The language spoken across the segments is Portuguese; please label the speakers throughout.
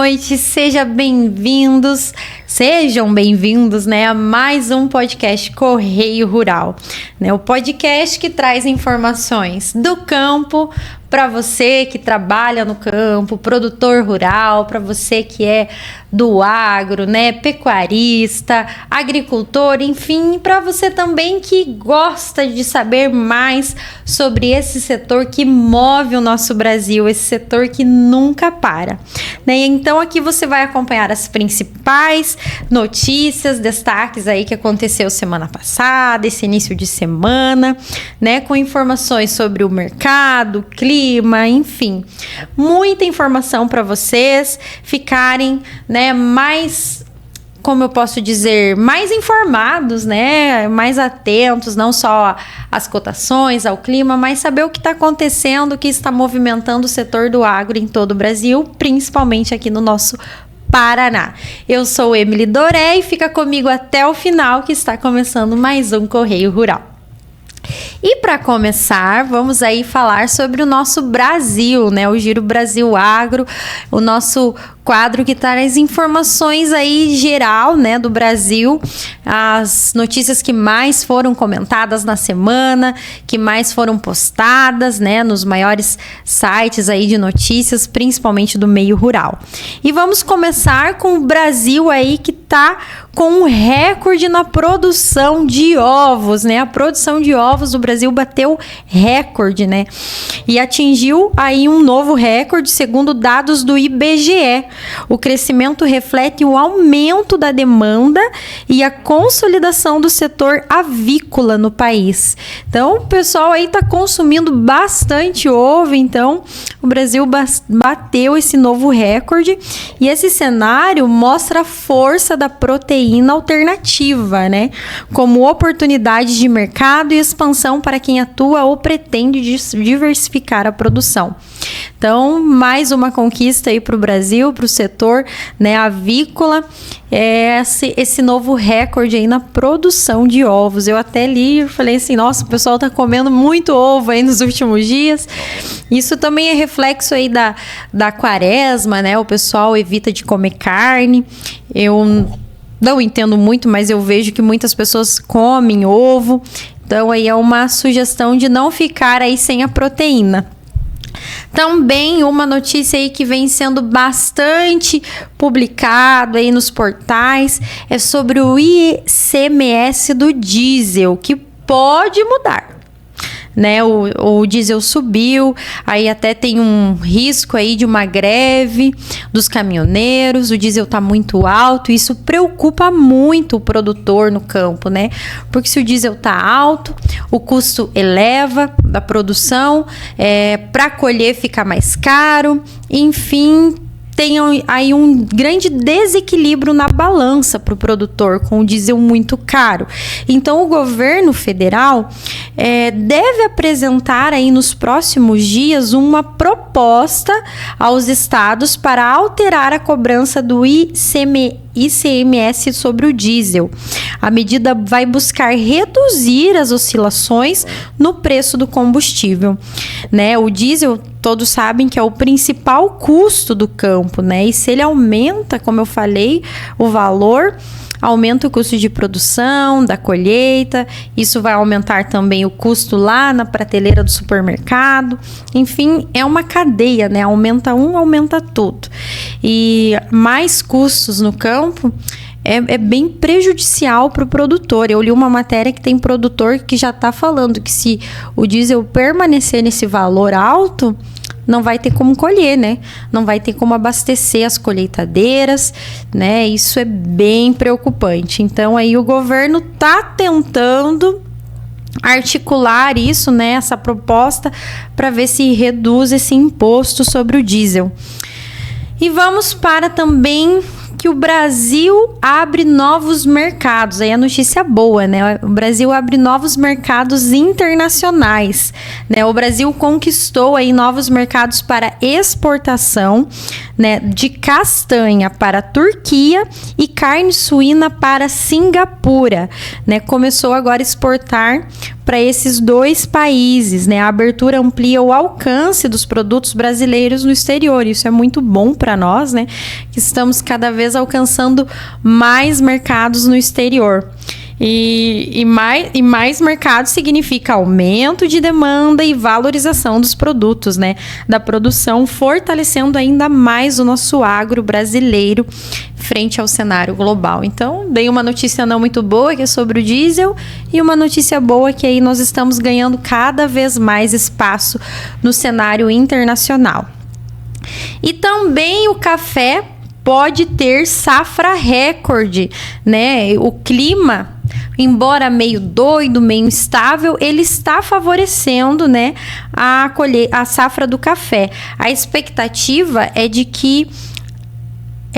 Speaker 1: noite, sejam bem-vindos, né, a mais um podcast Correio Rural, né, o podcast que traz informações do campo para você que trabalha no campo, produtor rural, para você que é do agro, né, pecuarista, agricultor, enfim, para você também que gosta de saber mais sobre esse setor que move o nosso Brasil, esse setor que nunca para, né? Então aqui você vai acompanhar as principais notícias, destaques aí que aconteceu semana passada, esse início de semana, né, com informações sobre o mercado, clima, enfim, muita informação para vocês ficarem, né, mais, como eu posso dizer, mais informados, né, mais atentos, não só às cotações, ao clima, mas saber o que está acontecendo, o que está movimentando o setor do agro em todo o Brasil, principalmente aqui no nosso Paraná. Eu sou Emily Doré e fica comigo até o final que está começando mais um Correio Rural. E para começar, vamos aí falar sobre o nosso Brasil, né? O Giro Brasil Agro, o nosso quadro que traz informações aí geral, né, do Brasil, as notícias que mais foram comentadas na semana, que mais foram postadas, né, nos maiores sites aí de notícias, principalmente do meio rural. E vamos começar com o Brasil aí que tá com um recorde na produção de ovos, né? A produção de ovos do Brasil bateu recorde, né? E atingiu aí um novo recorde, segundo dados do IBGE. O crescimento reflete o aumento da demanda e a consolidação do setor avícola no país. Então, o pessoal aí está consumindo bastante ovo, então o Brasil bateu esse novo recorde e esse cenário mostra a força da proteína alternativa, né? Como oportunidade de mercado e expansão para quem atua ou pretende diversificar a produção. Então, mais uma conquista aí para o Brasil, para o setor, né, avícola, esse novo recorde aí na produção de ovos. Eu até li e falei assim, nossa, o pessoal tá comendo muito ovo aí nos últimos dias. Isso também é reflexo aí da quaresma, né? O pessoal evita de comer carne. Eu não entendo muito, mas eu vejo que muitas pessoas comem ovo. Então, aí é uma sugestão de não ficar aí sem a proteína. Também uma notícia aí que vem sendo bastante publicado aí nos portais é sobre o ICMS do diesel, que pode mudar, né? O diesel subiu, aí até tem um risco aí de uma greve dos caminhoneiros, o diesel tá muito alto, isso preocupa muito o produtor no campo, né? Porque se o diesel tá alto, o custo eleva da produção, para colher fica mais caro, enfim, tem aí um grande desequilíbrio na balança para o produtor, com o diesel muito caro. Então, o governo federal deve apresentar aí nos próximos dias uma proposta aos estados para alterar a cobrança do ICMS sobre o diesel. A medida vai buscar reduzir as oscilações no preço do combustível, né? O diesel, todos sabem que é o principal custo do campo, né? E se ele aumenta, como eu falei, o valor, aumenta o custo de produção, da colheita, isso vai aumentar também o custo lá na prateleira do supermercado. Enfim, é uma cadeia, né? Aumenta aumenta tudo. E mais custos no campo é bem prejudicial para o produtor. Eu li uma matéria que tem produtor que já está falando que se o diesel permanecer nesse valor alto, não vai ter como colher, né? Não vai ter como abastecer as colheitadeiras, né? Isso é bem preocupante. Então, aí o governo está tentando articular isso, né? Essa proposta para ver se reduz esse imposto sobre o diesel. E vamos para também que o Brasil abre novos mercados. Aí a notícia boa, né? O Brasil abre novos mercados internacionais, né? O Brasil conquistou aí novos mercados para exportação, né, de castanha para a Turquia e carne suína para Singapura, né? Começou agora a exportar para esses dois países, né? A abertura amplia o alcance dos produtos brasileiros no exterior. Isso é muito bom para nós, né? Que estamos cada vez alcançando mais mercados no exterior. E mais mercado significa aumento de demanda e valorização dos produtos, né? Da produção, fortalecendo ainda mais o nosso agro brasileiro frente ao cenário global. Então, dei uma notícia não muito boa, que é sobre o diesel, e uma notícia boa, que aí nós estamos ganhando cada vez mais espaço no cenário internacional. E também o café pode ter safra recorde, né? O clima, embora meio doido, meio instável, ele está favorecendo, né, a safra do café. A expectativa é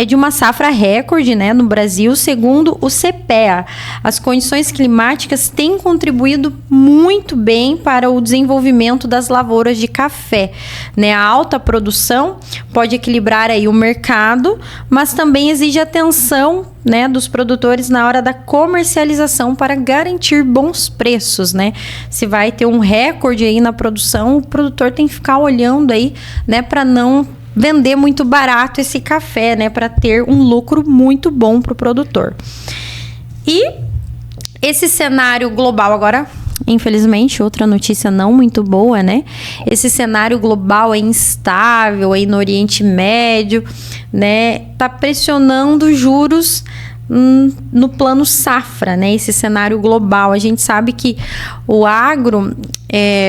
Speaker 1: de uma safra recorde, né, no Brasil, segundo o CPEA. As condições climáticas têm contribuído muito bem para o desenvolvimento das lavouras de café, né? A alta produção pode equilibrar aí o mercado, mas também exige atenção, né, dos produtores na hora da comercialização para garantir bons preços, né? Se vai ter um recorde aí na produção, o produtor tem que ficar olhando aí, né, para não vender muito barato esse café, né, para ter um lucro muito bom para o produtor. E esse cenário global agora, infelizmente, outra notícia não muito boa, né? Esse cenário global é instável aí no Oriente Médio, né? Tá pressionando juros no plano safra, né? Esse cenário global. A gente sabe que o agro,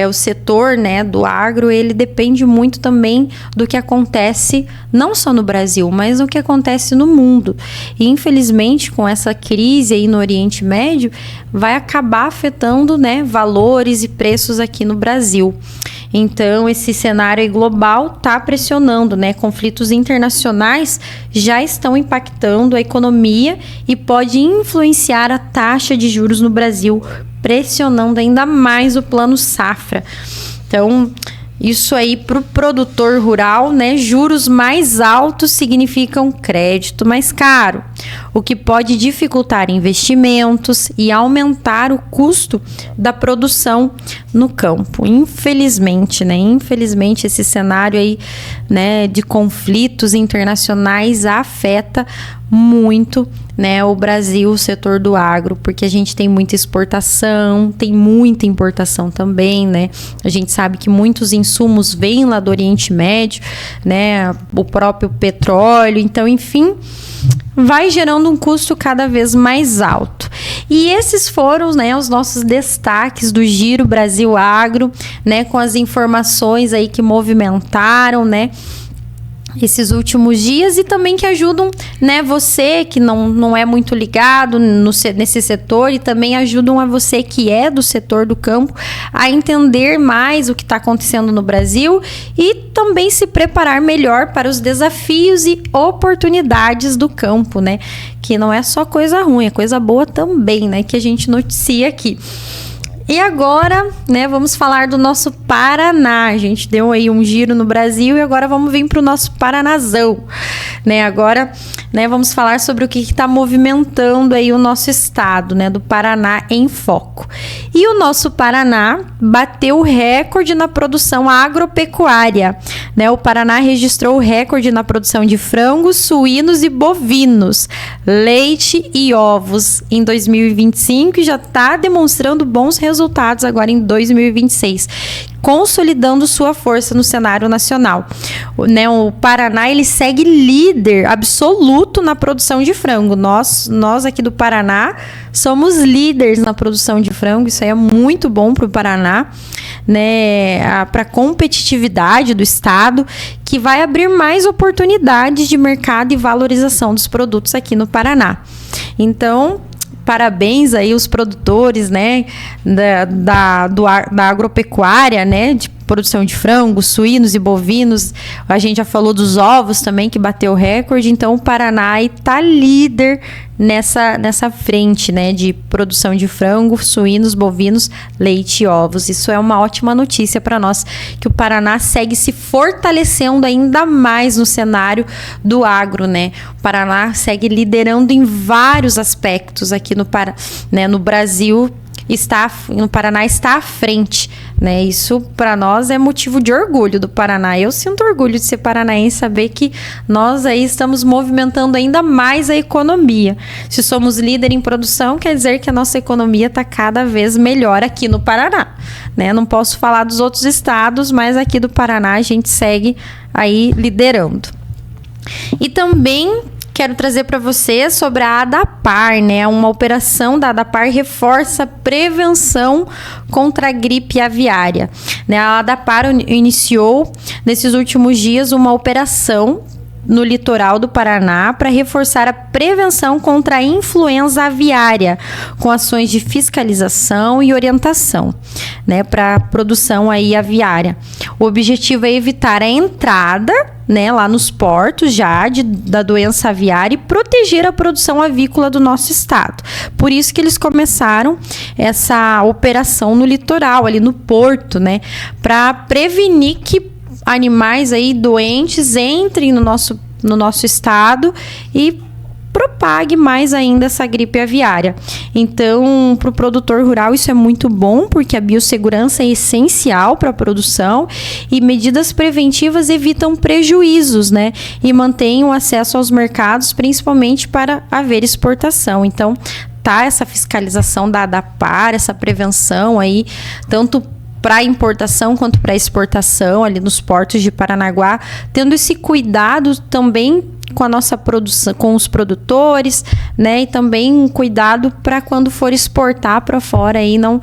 Speaker 1: o setor, né, do agro, ele depende muito também do que acontece não só no Brasil, mas no que acontece no mundo. E infelizmente, com essa crise aí no Oriente Médio, vai acabar afetando, né, valores e preços aqui no Brasil. Então, esse cenário aí global está pressionando, né? Conflitos internacionais já estão impactando a economia e pode influenciar a taxa de juros no Brasil, pressionando ainda mais o plano safra. Então, isso aí para o produtor rural, né? Juros mais altos significam crédito mais caro, o que pode dificultar investimentos e aumentar o custo da produção no campo. Infelizmente, né? Infelizmente, esse cenário aí, né, de conflitos internacionais afeta muito, né, o Brasil, o setor do agro, porque a gente tem muita exportação, tem muita importação também, né? A gente sabe que muitos insumos vêm lá do Oriente Médio, né? O próprio petróleo, então, enfim, vai gerando um custo cada vez mais alto. E esses foram, né, os nossos destaques do Giro Brasil Agro, né, com as informações aí que movimentaram, né, esses últimos dias, e também que ajudam, né, você que não é muito ligado nesse setor, e também ajudam a você que é do setor do campo a entender mais o que está acontecendo no Brasil e também se preparar melhor para os desafios e oportunidades do campo, né? Que não é só coisa ruim, é coisa boa também, né? Que a gente noticia aqui. E agora, né, vamos falar do nosso Paraná. A gente deu aí um giro no Brasil e agora vamos vir para o nosso Paranazão, né? Agora, né, vamos falar sobre o que está movimentando aí o nosso estado, né, do Paraná em foco. E o nosso Paraná bateu o recorde na produção agropecuária, né? O Paraná registrou o recorde na produção de frangos, suínos e bovinos, leite e ovos em 2025 e já está demonstrando bons resultados agora em 2026, consolidando sua força no cenário nacional. O Paraná, ele segue líder absoluto na produção de frango. Nós aqui do Paraná somos líderes na produção de frango. Isso aí é muito bom para o Paraná, né? Para a competitividade do estado, que vai abrir mais oportunidades de mercado e valorização dos produtos aqui no Paraná. Então, parabéns aí os produtores, né, da agropecuária, né, produção de frangos, suínos e bovinos. A gente já falou dos ovos também, que bateu recorde. Então, o Paraná está líder nessa frente, né, de produção de frango, suínos, bovinos, leite e ovos. Isso é uma ótima notícia para nós, que o Paraná segue se fortalecendo ainda mais no cenário do agro, né? O Paraná segue liderando em vários aspectos aqui no Brasil. No Paraná está à frente, né? Isso para nós é motivo de orgulho do Paraná. Eu sinto orgulho de ser paranaense, saber que nós aí estamos movimentando ainda mais a economia. Se somos líder em produção, quer dizer que a nossa economia está cada vez melhor aqui no Paraná, né? Não posso falar dos outros estados, mas aqui do Paraná a gente segue aí liderando. E também quero trazer para você sobre a ADAPAR, né? Uma operação da ADAPAR reforça a prevenção contra a gripe aviária, né? A ADAPAR iniciou nesses últimos dias uma operação no litoral do Paraná para reforçar a prevenção contra a influenza aviária, com ações de fiscalização e orientação, né, para a produção aí aviária. O objetivo é evitar a entrada, né, lá nos portos da doença aviária e proteger a produção avícola do nosso estado. Por isso que eles começaram essa operação no litoral, ali no porto, né, para prevenir que animais aí doentes entrem no nosso estado e propague mais ainda essa gripe aviária. Então, para o produtor rural isso é muito bom, porque a biossegurança é essencial para a produção e medidas preventivas evitam prejuízos, né? E mantêm o acesso aos mercados, principalmente para haver exportação. Então, essa fiscalização da ADAPAR, essa prevenção aí, tanto para importação quanto para exportação ali nos portos de Paranaguá, tendo esse cuidado também com a nossa produção, com os produtores, né? E também um cuidado para quando for exportar para fora aí não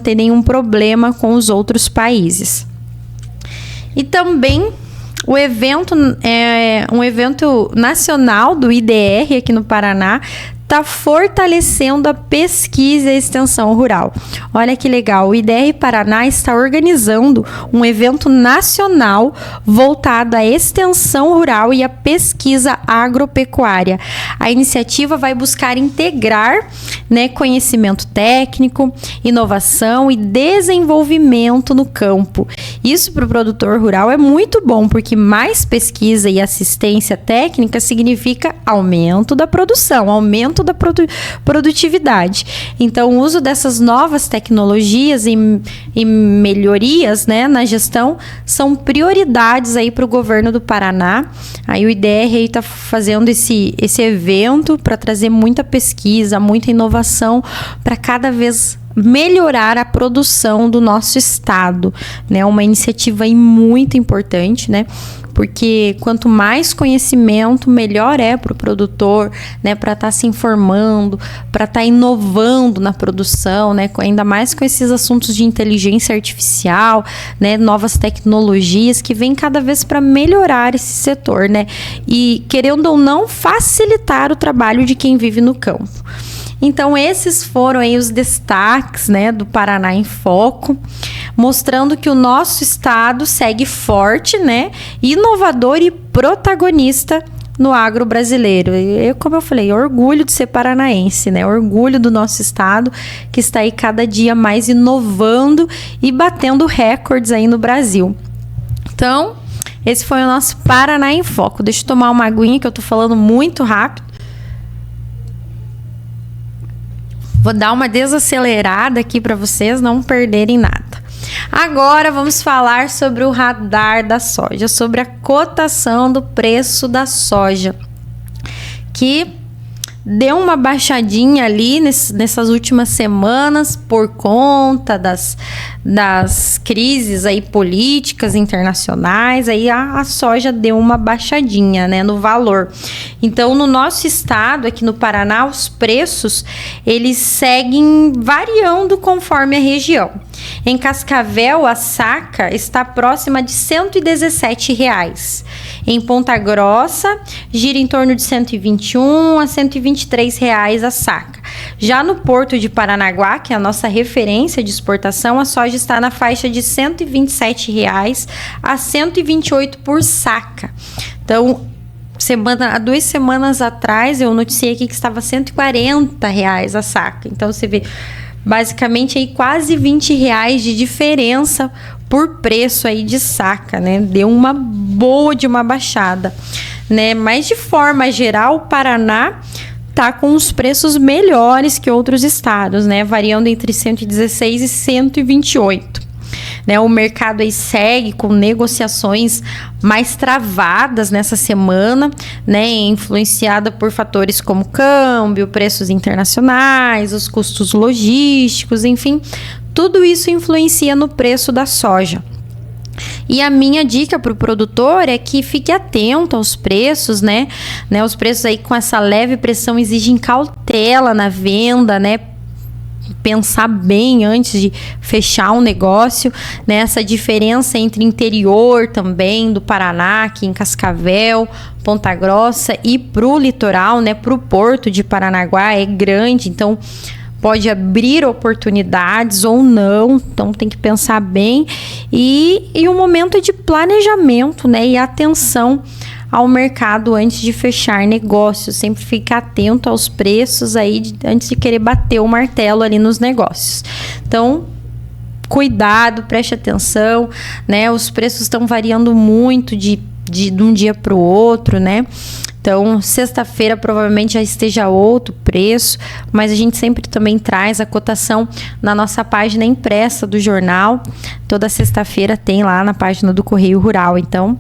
Speaker 1: ter nenhum problema com os outros países. E também o evento um evento nacional do IDR aqui no Paraná está fortalecendo a pesquisa e a extensão rural. Olha que legal, o IDR Paraná está organizando um evento nacional voltado à extensão rural e à pesquisa agropecuária. A iniciativa vai buscar integrar, né, conhecimento técnico, inovação e desenvolvimento no campo. Isso para o produtor rural é muito bom, porque mais pesquisa e assistência técnica significa aumento da produção, aumento da produtividade. Então, o uso dessas novas tecnologias e melhorias, né, na gestão são prioridades aí para o governo do Paraná. Aí o IDR está fazendo esse evento para trazer muita pesquisa, muita inovação para cada vez melhorar a produção do nosso estado, né? Uma iniciativa aí muito importante, né? Porque quanto mais conhecimento, melhor é para o produtor, né? Para estar se informando, para estar inovando na produção, né? Ainda mais com esses assuntos de inteligência artificial, né? Novas tecnologias que vêm cada vez para melhorar esse setor, né? E, querendo ou não, facilitar o trabalho de quem vive no campo. Então, esses foram aí os destaques, né, do Paraná em Foco, mostrando que o nosso estado segue forte, né, inovador e protagonista no agro brasileiro. E, como eu falei, orgulho de ser paranaense, né, orgulho do nosso estado, que está aí cada dia mais inovando e batendo recordes aí no Brasil. Então, esse foi o nosso Paraná em Foco. Deixa eu tomar uma aguinha, que eu tô falando muito rápido. Vou dar uma desacelerada aqui para vocês não perderem nada. Agora vamos falar sobre o radar da soja, sobre a cotação do preço da soja, que deu uma baixadinha ali nessas últimas semanas por conta das crises aí políticas internacionais. Aí a soja deu uma baixadinha, né, no valor. Então, no nosso estado, aqui no Paraná, os preços eles seguem variando conforme a região. Em Cascavel, a saca está próxima de R$ 117. Em Ponta Grossa, gira em torno de R$ 121 a R$ 123 a saca. Já no Porto de Paranaguá, que é a nossa referência de exportação, a soja está na faixa de R$ 127 a R$ 128 por saca. Então, há 2 semanas atrás, eu noticiei aqui que estava R$ 140 a saca. Então, você vê, basicamente, aí quase R$ 20 de diferença por preço aí de saca, né? Deu uma boa de uma baixada, né? Mas, de forma geral, o Paraná tá com os preços melhores que outros estados, né? Variando entre 116 e 128. Né, o mercado aí segue com negociações mais travadas nessa semana, né, influenciada por fatores como câmbio, preços internacionais, os custos logísticos, enfim, tudo isso influencia no preço da soja. E a minha dica para o produtor é que fique atento aos preços, né? Os preços aí com essa leve pressão exigem cautela na venda, né? Pensar bem antes de fechar um negócio, né? Essa diferença entre interior também do Paraná, aqui em Cascavel, Ponta Grossa, e pro litoral, né? Pro Porto de Paranaguá é grande, então pode abrir oportunidades ou não, então tem que pensar bem e um momento de planejamento, né? E atenção ao mercado antes de fechar negócios, sempre ficar atento aos preços aí antes de querer bater o martelo ali nos negócios. Então, cuidado, preste atenção, né? Os preços estão variando muito de um dia para o outro, né? Então, sexta-feira provavelmente já esteja outro preço, mas a gente sempre também traz a cotação na nossa página impressa do jornal. Toda sexta-feira tem lá na página do Correio Rural, então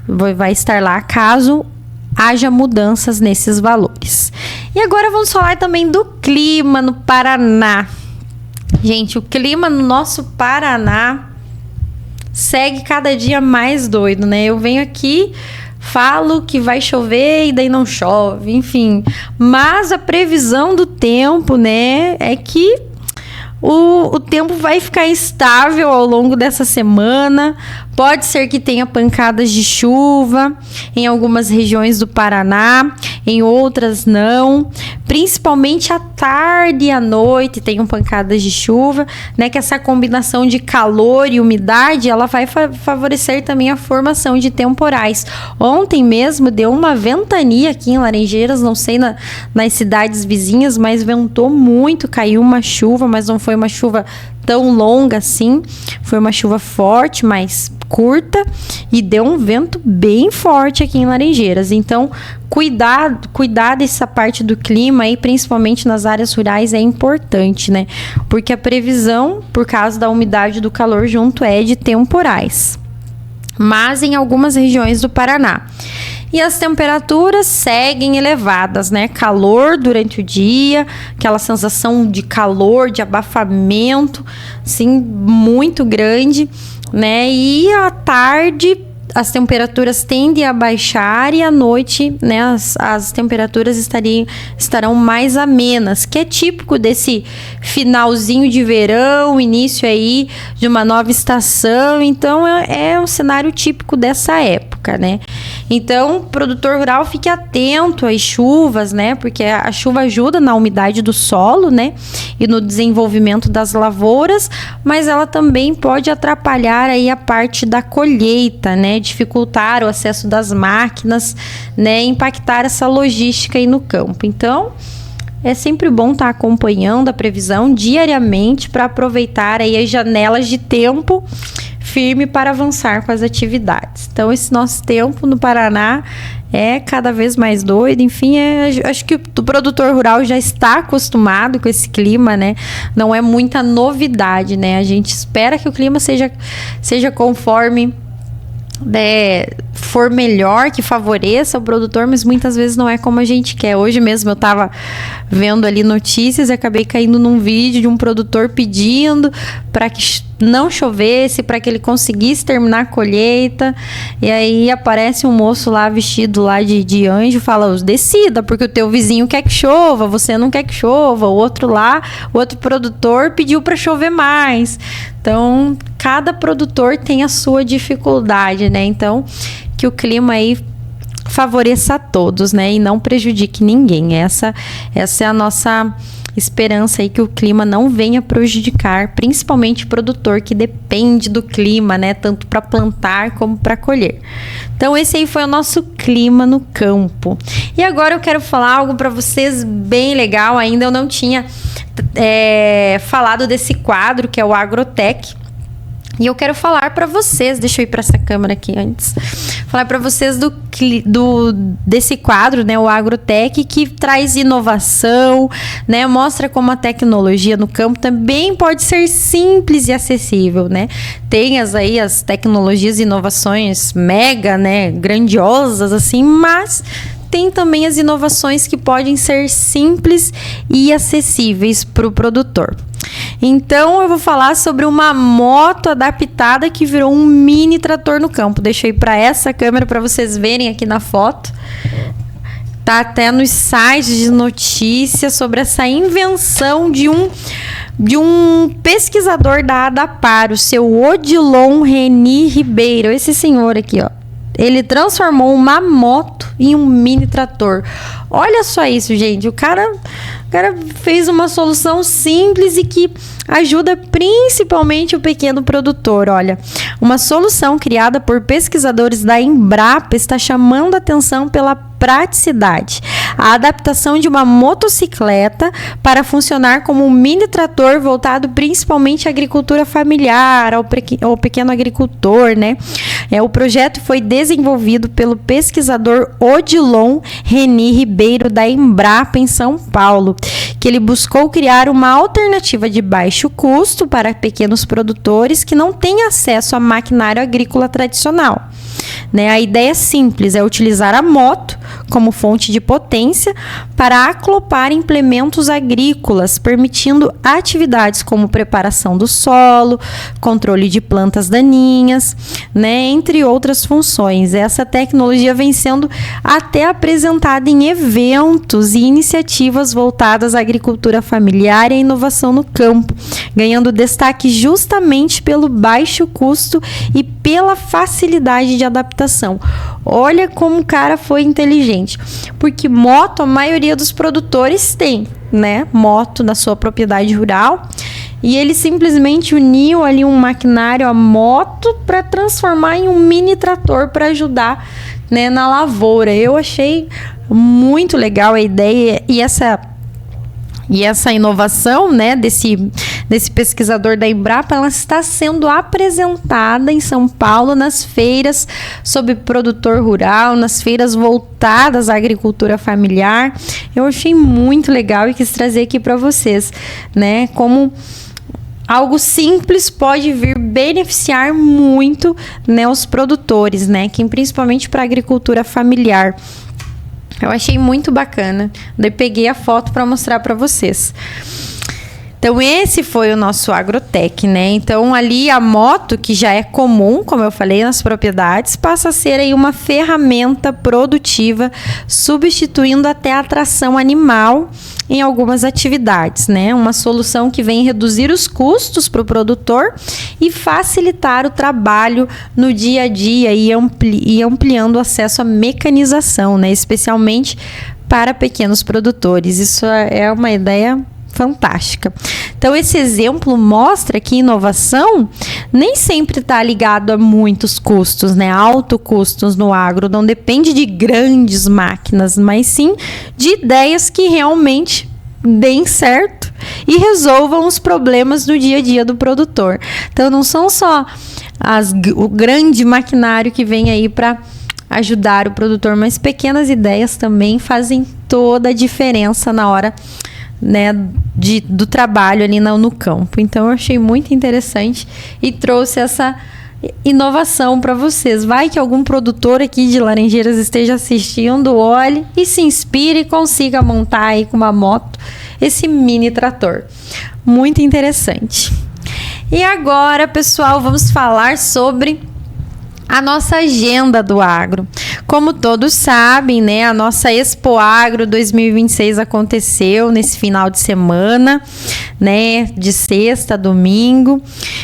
Speaker 1: vai estar lá caso haja mudanças nesses valores. E agora vamos falar também do clima no Paraná. Gente, o clima no nosso Paraná segue cada dia mais doido, né? Eu venho aqui, falo que vai chover e daí não chove, enfim. Mas a previsão do tempo, né, é que o tempo vai ficar estável ao longo dessa semana. Pode ser que tenha pancadas de chuva em algumas regiões do Paraná, em outras não. Principalmente à tarde e à noite tenham pancadas de chuva, né? Que essa combinação de calor e umidade, ela vai favorecer também a formação de temporais. Ontem mesmo deu uma ventania aqui em Laranjeiras, não sei nas cidades vizinhas, mas ventou muito, caiu uma chuva, mas não foi uma chuva tão longa assim, foi uma chuva forte, mas curta, e deu um vento bem forte aqui em Laranjeiras. Então, cuidar dessa parte do clima aí, principalmente nas áreas rurais, é importante, né? Porque a previsão, por causa da umidade do calor junto, é de temporais. Mas em algumas regiões do Paraná. E as temperaturas seguem elevadas, né? Calor durante o dia, aquela sensação de calor, de abafamento, assim, muito grande, né? E à tarde as temperaturas tendem a baixar e à noite, né, as temperaturas estarão mais amenas, que é típico desse finalzinho de verão, início aí de uma nova estação. Então é um cenário típico dessa época, né? Então, o produtor rural fique atento às chuvas, né? Porque a chuva ajuda na umidade do solo, né? E no desenvolvimento das lavouras, mas ela também pode atrapalhar aí a parte da colheita, né? Dificultar o acesso das máquinas, né? Impactar essa logística aí no campo. Então, é sempre bom estar acompanhando a previsão diariamente para aproveitar aí as janelas de tempo firme para avançar com as atividades. Então, esse nosso tempo no Paraná é cada vez mais doido. Enfim, acho que o produtor rural já está acostumado com esse clima, né? Não é muita novidade, né? A gente espera que o clima seja conforme for melhor, que favoreça o produtor, mas muitas vezes não é como a gente quer. Hoje mesmo eu estava vendo ali notícias e acabei caindo num vídeo de um produtor pedindo para que, não chovesse, para que ele conseguisse terminar a colheita. E aí aparece um moço lá vestido lá de anjo e fala: decida, porque o teu vizinho quer que chova, você não quer que chova. O outro lá, o outro produtor pediu para chover mais. Então, cada produtor tem a sua dificuldade, né? Então, que o clima aí favoreça a todos, né? E não prejudique ninguém. Essa é a nossa esperança aí, que o clima não venha prejudicar, principalmente o produtor que depende do clima, né? Tanto para plantar como para colher. Então, esse aí foi o nosso clima no campo. E agora eu quero falar algo para vocês bem legal. Ainda eu não tinha falado desse quadro, que é o Agrotech. E eu quero falar para vocês, deixa eu ir para essa câmera aqui antes, falar para vocês desse quadro, né, o Agrotech, que traz inovação, né, mostra como a tecnologia no campo também pode ser simples e acessível, né. Tem as tecnologias e inovações mega, né, grandiosas assim, mas tem também as inovações que podem ser simples e acessíveis para o produtor. Então, eu vou falar sobre uma moto adaptada que virou um mini trator no campo. Deixa eu ir para essa câmera para vocês verem aqui na foto. Tá até nos sites de notícias sobre essa invenção de um pesquisador da ADAPAR, o seu Odilon Reni Ribeiro. Esse senhor aqui, ó. Ele transformou uma moto em um mini trator. Olha só isso, gente. O cara fez uma solução simples e que ajuda principalmente o pequeno produtor. Olha, uma solução criada por pesquisadores da Embrapa está chamando a atenção pela praticidade. A adaptação de uma motocicleta para funcionar como um mini trator voltado principalmente à agricultura familiar, ao pequeno agricultor, né? O projeto foi desenvolvido pelo pesquisador Odilon Reni Ribeiro da Embrapa em São Paulo, que ele buscou criar uma alternativa de baixo custo para pequenos produtores que não têm acesso a maquinário agrícola tradicional. Né? A ideia é simples, é utilizar a moto como fonte de potência para acoplar implementos agrícolas, permitindo atividades como preparação do solo, controle de plantas daninhas, né? Entre outras funções. Essa tecnologia vem sendo até apresentada em eventos e iniciativas voltadas à agricultura familiar e à inovação no campo, ganhando destaque justamente pelo baixo custo e pela facilidade de adaptação. Olha como o cara foi inteligente, porque moto a maioria dos produtores tem, né? Moto na sua propriedade rural, e ele simplesmente uniu ali um maquinário, a moto, para transformar em um mini trator para ajudar, né, na lavoura. Eu achei muito legal a ideia e essa inovação, né, desse pesquisador da Embrapa, ela está sendo apresentada em São Paulo nas feiras sobre produtor rural, nas feiras voltadas à agricultura familiar. Eu achei muito legal e quis trazer aqui para vocês, né, como algo simples pode vir beneficiar muito, né, os produtores, né, principalmente para a agricultura familiar. Eu achei muito bacana. Daí peguei a foto para mostrar para vocês. Então, esse foi o nosso Agrotech, né? Então, ali a moto, que já é comum, como eu falei, nas propriedades, passa a ser aí uma ferramenta produtiva, substituindo até a tração animal em algumas atividades, né? Uma solução que vem reduzir os custos para o produtor e facilitar o trabalho no dia a dia e ampliando o acesso à mecanização, né? Especialmente para pequenos produtores. Isso é uma ideia fantástica. Então, esse exemplo mostra que inovação nem sempre está ligado a muitos custos, né? Alto custos no agro. Não depende de grandes máquinas, mas sim de ideias que realmente deem certo e resolvam os problemas no dia a dia do produtor. Então, não são só o grande maquinário que vem aí para ajudar o produtor, mas pequenas ideias também fazem toda a diferença na hora, né, do trabalho ali no campo. Então, eu achei muito interessante e trouxe essa inovação para vocês. Vai que algum produtor aqui de Laranjeiras esteja assistindo, olhe e se inspire e consiga montar aí com uma moto esse mini trator. Muito interessante. E agora, pessoal, vamos falar sobre a nossa agenda do agro. Como todos sabem, né, a nossa Expo Agro 2026 aconteceu nesse final de semana, né, de sexta a domingo,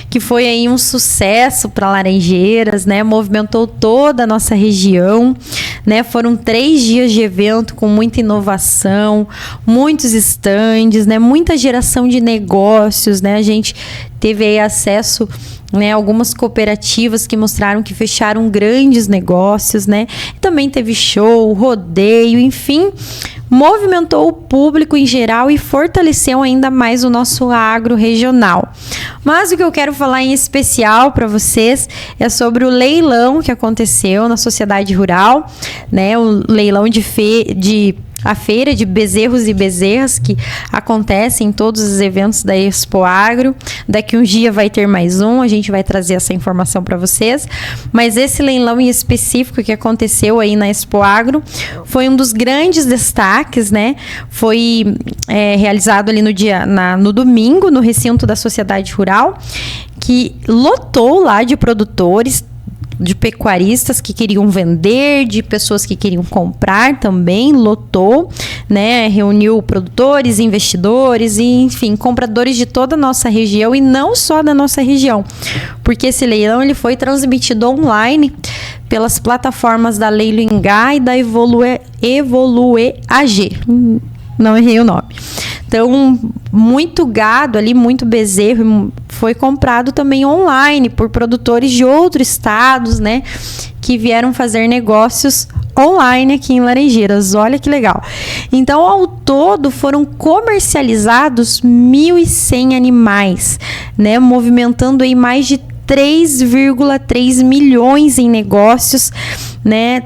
Speaker 1: que foi aí um sucesso para Laranjeiras, né, movimentou toda a nossa região, né, foram 3 dias de evento com muita inovação, muitos estandes, né, muita geração de negócios, né, a gente teve aí acesso, né, algumas cooperativas que mostraram que fecharam grandes negócios, né? Também teve show, rodeio, enfim, movimentou o público em geral e fortaleceu ainda mais o nosso agro regional. Mas o que eu quero falar em especial para vocês é sobre o leilão que aconteceu na Sociedade Rural, né? O leilão a feira de bezerros e bezerras que acontece em todos os eventos da Expo Agro. Daqui um dia vai ter mais um, a gente vai trazer essa informação para vocês. Mas esse leilão em específico que aconteceu aí na Expo Agro foi um dos grandes destaques, né? Foi realizado ali no domingo, no recinto da Sociedade Rural, que lotou lá de produtores, de pecuaristas que queriam vender, de pessoas que queriam comprar também, lotou, né? Reuniu produtores, investidores e, enfim, compradores de toda a nossa região e não só da nossa região, porque esse leilão ele foi transmitido online pelas plataformas da Leilo Ingá e da Evolue AG. Não errei o nome. Então, muito gado ali, muito bezerro foi comprado também online por produtores de outros estados, né? Que vieram fazer negócios online aqui em Laranjeiras. Olha que legal. Então, ao todo, foram comercializados 1.100 animais, né? Movimentando aí mais de 3,3 milhões em negócios, né?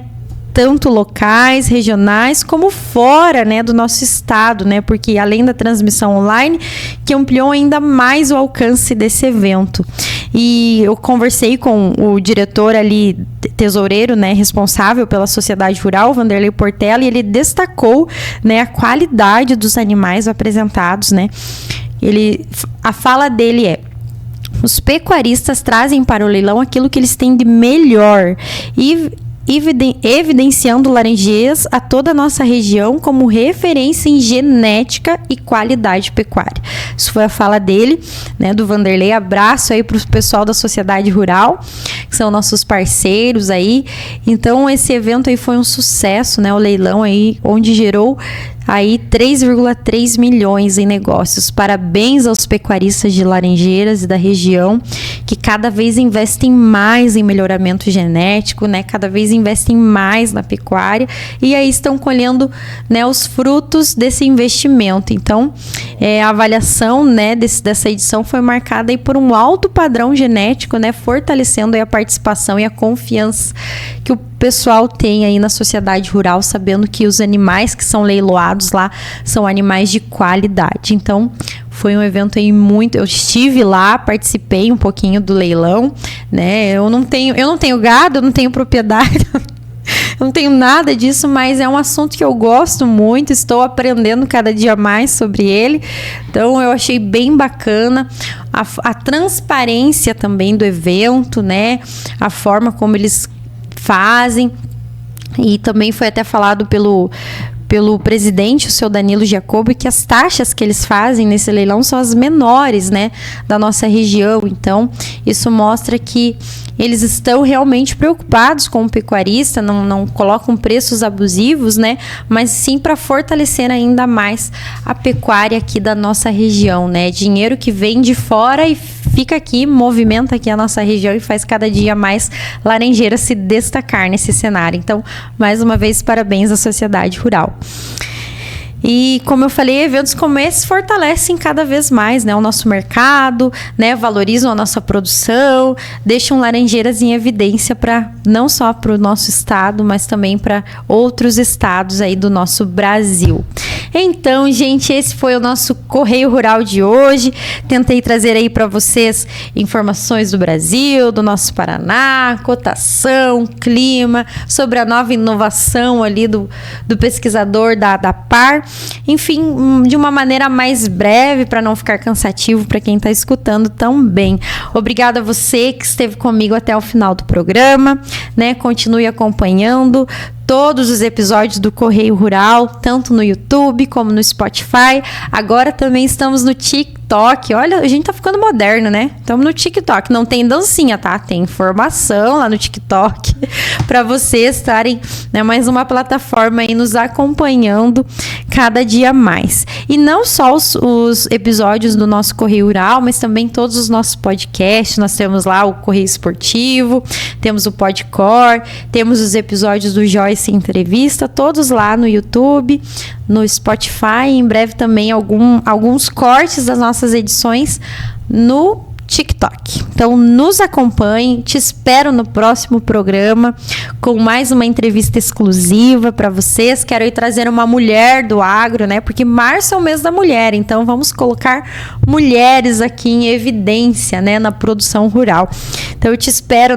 Speaker 1: Tanto locais, regionais, como fora, né, do nosso estado, né, porque além da transmissão online, que ampliou ainda mais o alcance desse evento. E eu conversei com o diretor ali, tesoureiro, né, responsável pela Sociedade Rural, Vanderlei Portela, e ele destacou, né, a qualidade dos animais apresentados, né. A fala dele é: os pecuaristas trazem para o leilão aquilo que eles têm de melhor e evidenciando Laranjeiras a toda a nossa região como referência em genética e qualidade pecuária. Isso foi a fala dele, né, do Vanderlei. Abraço aí para o pessoal da Sociedade Rural, que são nossos parceiros aí. Então, esse evento aí foi um sucesso, né, o leilão aí, onde gerou aí 3,3 milhões em negócios. Parabéns aos pecuaristas de Laranjeiras e da região, que cada vez investem mais em melhoramento genético, né? Cada vez investem mais na pecuária e aí estão colhendo, né, os frutos desse investimento. Então, a avaliação, né, dessa edição foi marcada aí por um alto padrão genético, né, fortalecendo aí a participação e a confiança que o pessoal tem aí na Sociedade Rural, sabendo que os animais que são leiloados lá são animais de qualidade. Então, foi um evento aí eu estive lá, participei um pouquinho do leilão, né? Eu não tenho gado, eu não tenho propriedade, eu não tenho nada disso, mas é um assunto que eu gosto muito, estou aprendendo cada dia mais sobre ele. Então, eu achei bem bacana a transparência também do evento, né? A forma como eles fazem, e também foi até falado pelo presidente, o seu Danilo Jacobi, que as taxas que eles fazem nesse leilão são as menores, né, da nossa região. Então, isso mostra que eles estão realmente preocupados com o pecuarista, não colocam preços abusivos, né, mas sim para fortalecer ainda mais a pecuária aqui da nossa região, né, dinheiro que vem de fora e fica aqui, movimenta aqui a nossa região e faz cada dia mais Laranjeiras se destacar nesse cenário. Então, mais uma vez, parabéns à Sociedade Rural. E, como eu falei, eventos como esses fortalecem cada vez mais, né, o nosso mercado, né, valorizam a nossa produção, deixam Laranjeiras em evidência não só para o nosso estado, mas também para outros estados aí do nosso Brasil. Então, gente, esse foi o nosso Correio Rural de hoje. Tentei trazer aí para vocês informações do Brasil, do nosso Paraná, cotação, clima, sobre a nova inovação ali do pesquisador da ADAPAR. enfim, de uma maneira mais breve, para não ficar cansativo para quem está escutando também. Obrigada a você que esteve comigo até o final do programa, né? Continue acompanhando todos os episódios do Correio Rural, tanto no YouTube como no Spotify. Agora também estamos no TikTok. Olha, a gente tá ficando moderno, né? Estamos no TikTok. Não tem dancinha, tá? Tem informação lá no TikTok para vocês estarem, né, mais uma plataforma aí nos acompanhando cada dia mais. E não só os episódios do nosso Correio Rural, mas também todos os nossos podcasts. Nós temos lá o Correio Esportivo, temos o Podcor, temos os episódios do Joyce Entrevista, todos lá no YouTube, no Spotify, em breve também alguns cortes das nossas edições no TikTok. Então nos acompanhe, te espero no próximo programa com mais uma entrevista exclusiva para vocês. Quero ir trazer uma mulher do agro, né? Porque março é o mês da mulher, então vamos colocar mulheres aqui em evidência, né, na produção rural. Então eu te espero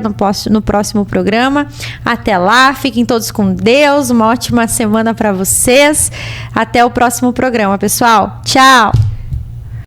Speaker 1: no próximo programa. Até lá, fiquem todos com Deus, uma ótima semana para vocês. Até o próximo programa, pessoal. Tchau!